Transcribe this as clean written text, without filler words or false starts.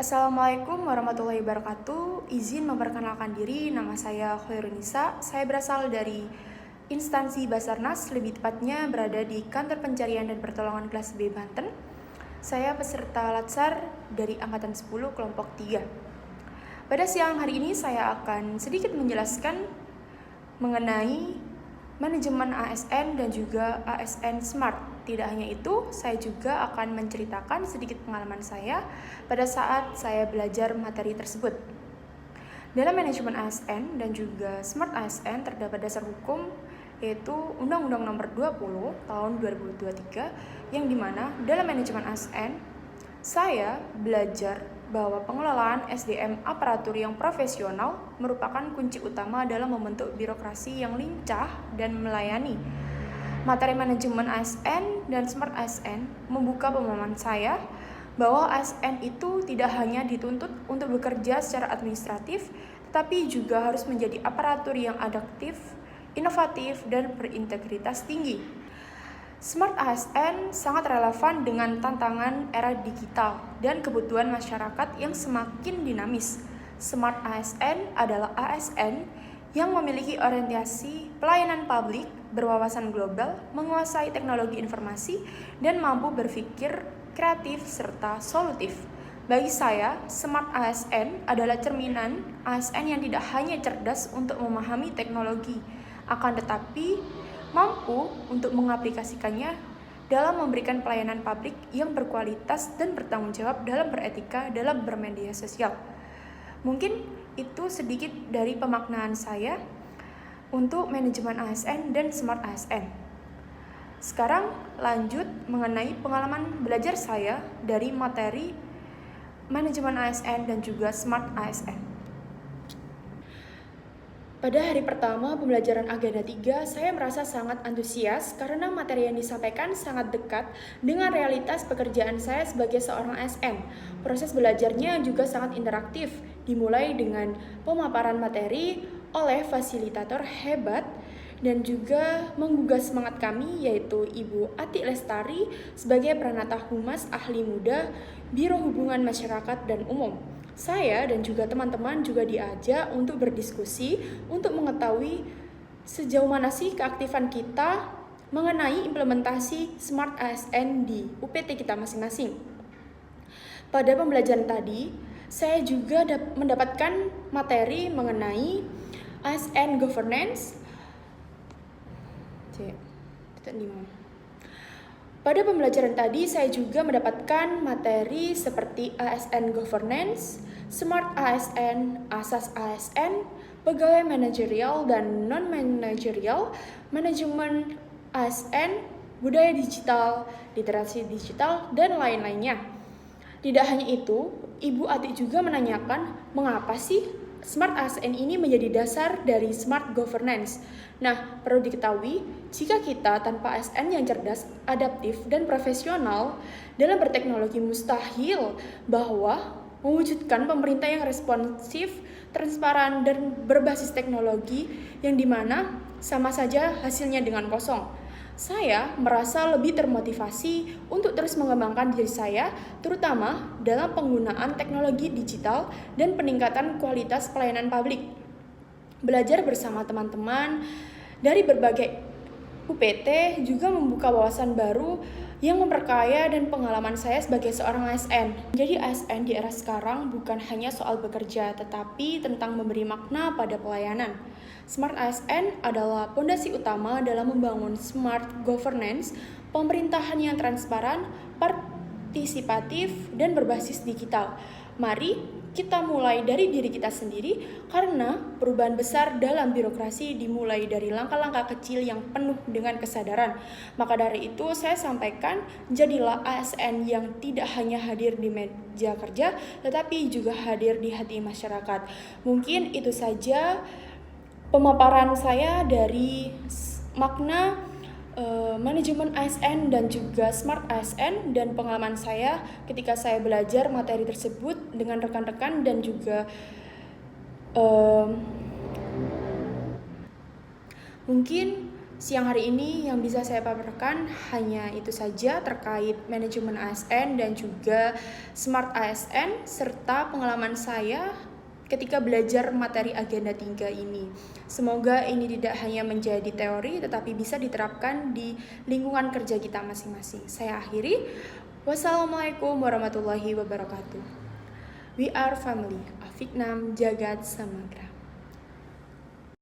Assalamualaikum warahmatullahi wabarakatuh. Izin memperkenalkan diri, nama saya Khairunisa. Saya berasal dari instansi Basarnas, lebih tepatnya berada di Kantor Pencarian dan Pertolongan kelas B Banten. Saya peserta Latsar dari Angkatan 10 kelompok 3. Pada siang hari ini saya akan sedikit menjelaskan mengenai manajemen ASN dan juga ASN Smart. Tidak hanya itu, saya juga akan menceritakan sedikit pengalaman saya pada saat saya belajar materi tersebut. Dalam manajemen ASN dan juga Smart ASN terdapat dasar hukum yaitu Undang-Undang Nomor 20 Tahun 2023 yang dimana dalam manajemen ASN saya belajar bahwa pengelolaan SDM aparatur yang profesional merupakan kunci utama dalam membentuk birokrasi yang lincah dan melayani. Materi manajemen ASN dan Smart ASN membuka pemahaman saya bahwa ASN itu tidak hanya dituntut untuk bekerja secara administratif, tetapi juga harus menjadi aparatur yang adaptif, inovatif, dan berintegritas tinggi. Smart ASN sangat relevan dengan tantangan era digital dan kebutuhan masyarakat yang semakin dinamis. Smart ASN adalah ASN yang memiliki orientasi pelayanan publik, berwawasan global, menguasai teknologi informasi, dan mampu berpikir kreatif serta solutif. Bagi saya, Smart ASN adalah cerminan ASN yang tidak hanya cerdas untuk memahami teknologi, akan tetapi mampu untuk mengaplikasikannya dalam memberikan pelayanan publik yang berkualitas dan bertanggung jawab dalam beretika dalam bermedia sosial. Mungkin itu sedikit dari pemaknaan saya untuk manajemen ASN dan Smart ASN. Sekarang lanjut mengenai pengalaman belajar saya dari materi manajemen ASN dan juga Smart ASN. Pada hari pertama pembelajaran Agenda 3, saya merasa sangat antusias karena materi yang disampaikan sangat dekat dengan realitas pekerjaan saya sebagai seorang ASN. Proses belajarnya juga sangat interaktif, dimulai dengan pemaparan materi oleh fasilitator hebat dan juga menggugah semangat kami yaitu Ibu Ati Lestari sebagai Pranata Humas Ahli Muda Biro Hubungan Masyarakat dan Umum. Saya dan juga teman-teman juga diajak untuk berdiskusi untuk mengetahui sejauh mana sih keaktifan kita mengenai implementasi Smart ASN di UPT kita masing-masing. Pada pembelajaran tadi, saya juga mendapatkan materi mengenai ASN Governance. Pada pembelajaran tadi, saya juga mendapatkan materi seperti ASN Governance, Smart ASN, Asas ASN, Pegawai Manajerial dan Non-Manajerial, Manajemen ASN, Budaya Digital, Literasi Digital, dan lain-lainnya. Tidak hanya itu, Ibu Ati juga menanyakan mengapa sih Smart ASN ini menjadi dasar dari Smart Governance. Nah, perlu diketahui, jika kita tanpa ASN yang cerdas, adaptif, dan profesional dalam berteknologi mustahil bahwa mewujudkan pemerintah yang responsif, transparan, dan berbasis teknologi yang dimana sama saja hasilnya dengan kosong. Saya merasa lebih termotivasi untuk terus mengembangkan diri saya, terutama dalam penggunaan teknologi digital dan peningkatan kualitas pelayanan publik. Belajar bersama teman-teman dari berbagai UPT juga membuka wawasan baru yang memperkaya dan pengalaman saya sebagai seorang ASN. Jadi ASN di era sekarang bukan hanya soal bekerja, tetapi tentang memberi makna pada pelayanan. Smart ASN adalah fondasi utama dalam membangun smart governance, pemerintahan yang transparan, partisipatif, dan berbasis digital. Mari kita mulai dari diri kita sendiri karena perubahan besar dalam birokrasi dimulai dari langkah-langkah kecil yang penuh dengan kesadaran. Maka dari itu saya sampaikan, jadilah ASN yang tidak hanya hadir di meja kerja tetapi juga hadir di hati masyarakat. Mungkin itu saja pemaparan saya dari makna manajemen ASN dan juga Smart ASN dan pengalaman saya ketika saya belajar materi tersebut dengan rekan-rekan dan juga mungkin Siang hari ini yang bisa saya paparkan hanya itu saja terkait manajemen ASN dan juga Smart ASN serta pengalaman saya ketika belajar materi agenda 3 ini. Semoga ini tidak hanya menjadi teori tetapi bisa diterapkan di lingkungan kerja kita masing-masing. Saya akhiri. Wassalamualaikum warahmatullahi wabarakatuh. We are family. Afiknam Jagat Samagra.